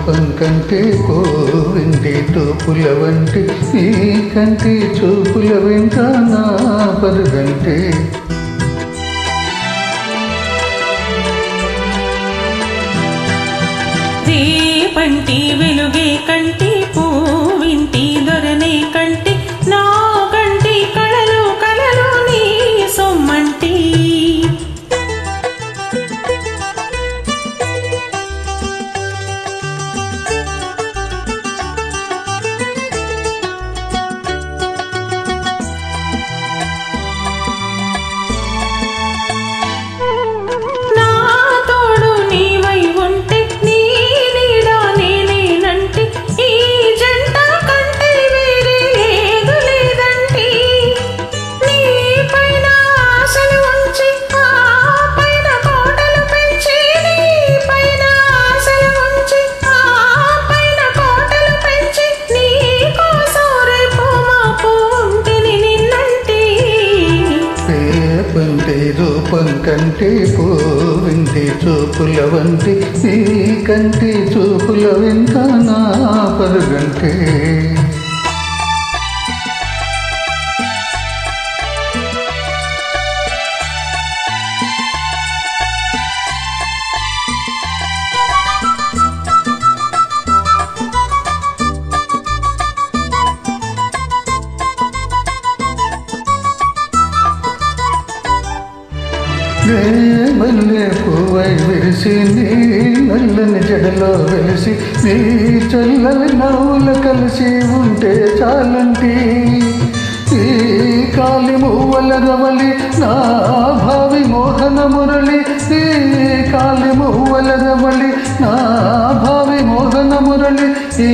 రూపం కంటే కోవింటి తూపుల వంటి నీ కంటి చూపుల వెంట నా పరుగంటే రేపంటి వెలుగే కంటి పూవింటి దొరనే కంటి నా కంటి కళలు కళలు నీ సొమ్మంటి రూపం కంటే పోవింటి చూపుల వంటి నీ కంటి చూపుల వెంట నా పరుగంటే మల్లె పువ్వై విరిసి నీ నల్లని జడలో వెలిసి నీ చల్లని నవ్వులు కలిసి ఉంటే చాలంటి ఈ కాలి మువ్వల రవలి నా భావి మోహన మురళి ఈ కాలి మువ్వల రవలి నా భావి మోహన మురళి ఈ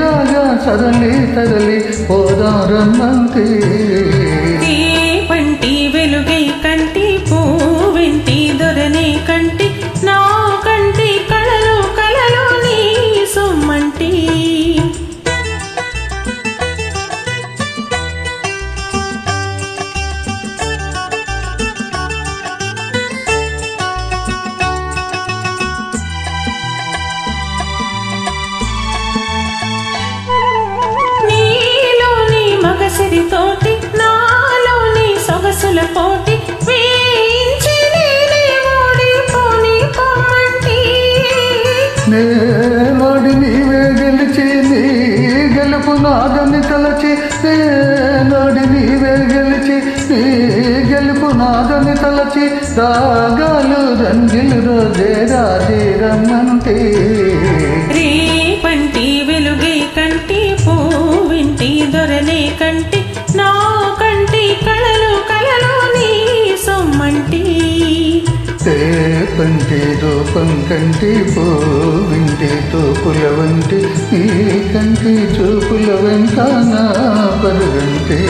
రాజా సరళి తరలి పోదారమ్మంతి పంటి వెలుగై కంటి పూవింటి దొరనే కంటి నా కంటి కళలు కళలు నీ సొమ్మంటి నీలోని మగసిరితోటి నాలోని సొగసుల పోటీ వేయించి నేనే ఓడిపోని పొమ్మంటి నేనాడి నీవే గెలిచి నీ గెలుపు నాదని తలచి నేనాడి నీవే గెలిచి నీ గెలుపు నాదని తలచి రాగాలు రంజిలు రోజే రాజే రమ్మంటే రేపంటి వెలుగే కంటి పూవింటి దొరనే కంటి నా కంటి కళలు కళలు నీ సొమ్మంటి పంటి రూపం కంటి పోవింటి తూపుల వంటి ఈ కంటి చూపుల వెంట నా పరుగంటే